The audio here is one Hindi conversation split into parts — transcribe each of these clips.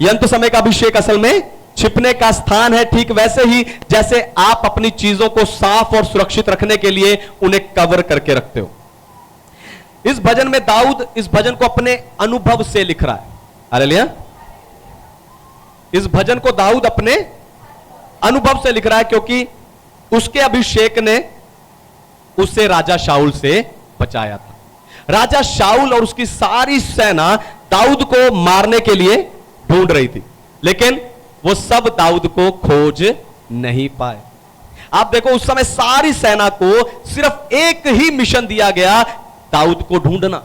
ये अंत समय का अभिषेक असल में छिपने का स्थान है। ठीक वैसे ही जैसे आप अपनी चीजों को साफ और सुरक्षित रखने के लिए उन्हें कवर करके रखते हो। इस भजन में दाऊद इस भजन को अपने अनुभव से लिख रहा है। हालेलुया। इस भजन को दाऊद अपने अनुभव से लिख रहा है, क्योंकि उसके अभिषेक ने उसे राजा शाऊल से बचाया था। राजा शाऊल और उसकी सारी सेना दाऊद को मारने के लिए ढूंढ रही थी, लेकिन वो सब दाऊद को खोज नहीं पाए। आप देखो, उस समय सारी सेना को सिर्फ एक ही मिशन दिया गया, दाऊद को ढूंढना।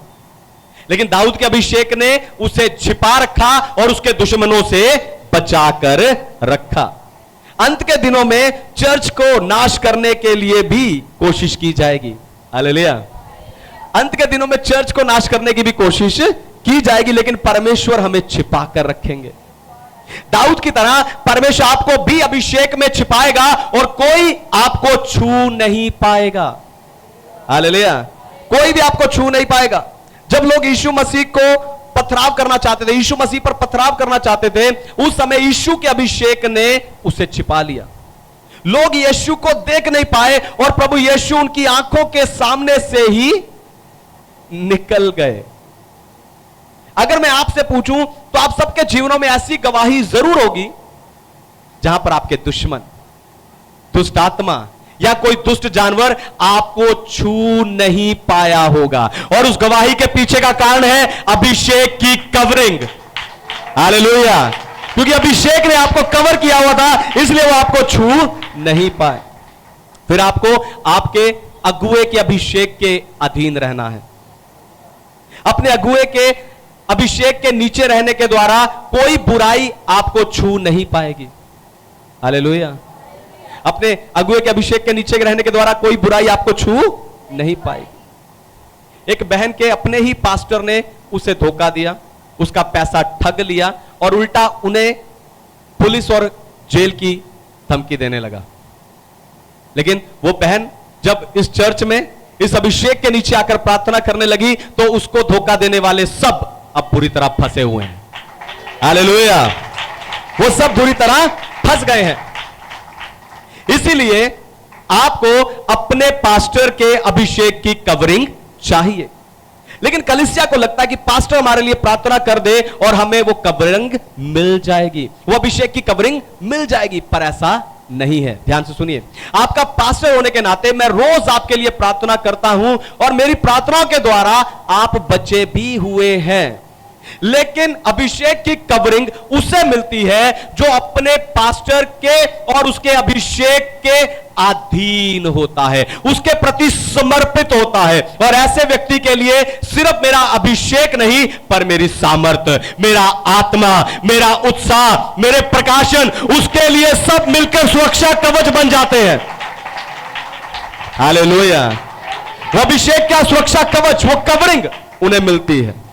लेकिन दाऊद के अभिषेक ने उसे छिपा रखा और उसके दुश्मनों से बचाकर रखा। अंत के दिनों में चर्च को नाश करने के लिए भी कोशिश की जाएगी। हालेलुया। अंत के दिनों में चर्च को नाश करने की भी कोशिश की जाएगी, लेकिन परमेश्वर हमें छिपा कर रखेंगे। दाऊद की तरह परमेश्वर आपको भी अभिषेक में छिपाएगा और कोई आपको छू नहीं पाएगा। हालेलुया। कोई भी आपको छू नहीं पाएगा। जब लोग यीशु मसीह को पथराव करना चाहते थे, यीशु मसीह पर पथराव करना चाहते थे, उस समय यीशु के अभिषेक ने उसे छिपा लिया। लोग यीशु को देख नहीं पाए और प्रभु यीशु उनकी आंखों के सामने से ही निकल गए। अगर मैं आपसे पूछूं तो आप सबके जीवनों में ऐसी गवाही जरूर होगी जहां पर आपके दुश्मन, दुष्ट आत्मा या कोई दुष्ट जानवर आपको छू नहीं पाया होगा, और उस गवाही के पीछे का कारण है अभिषेक की कवरिंग। हालेलुया। क्योंकि अभिषेक ने आपको कवर किया हुआ था, इसलिए वो आपको छू नहीं पाए। फिर आपको आपके अगुए के अभिषेक के अधीन रहना है। अपने अगुए के अभिषेक के नीचे रहने के द्वारा कोई बुराई आपको छू नहीं पाएगी। हालेलुया। अपने अगुए के अभिषेक के नीचे रहने के द्वारा कोई बुराई आपको छू नहीं पाएगी। एक बहन के अपने ही पास्टर ने उसे धोखा दिया, उसका पैसा ठग लिया और उल्टा उन्हें पुलिस और जेल की धमकी देने लगा। लेकिन वो बहन जब इस चर्च में इस अभिषेक के नीचे आकर प्रार्थना करने लगी तो उसको धोखा देने वाले सब अब बुरी तरह फंसे हुए हैं। हालेलुया। वो सब बुरी तरह फंस गए हैं। इसीलिए आपको अपने पास्टर के अभिषेक की कवरिंग चाहिए। लेकिन कलीसिया को लगता है कि पास्टर हमारे लिए प्रार्थना कर दे और हमें वो कवरिंग मिल जाएगी, वो अभिषेक की कवरिंग मिल जाएगी, पर ऐसा नहीं है। ध्यान से सुनिए, आपका पास्टर होने के नाते मैं रोज आपके लिए प्रार्थना करता हूं और मेरी प्रार्थनाओं के द्वारा आप बचे भी हुए हैं। लेकिन अभिषेक की कवरिंग उसे मिलती है जो अपने पास्टर के और उसके अभिषेक के अधीन होता है, उसके प्रति समर्पित होता है। और ऐसे व्यक्ति के लिए सिर्फ मेरा अभिषेक नहीं, पर मेरी सामर्थ्य, मेरा आत्मा, मेरा उत्साह, मेरे प्रकाशन, उसके लिए सब मिलकर सुरक्षा कवच बन जाते हैं। हालेलुया। वो अभिषेक क्या सुरक्षा कवच, वो कवरिंग उन्हें मिलती है।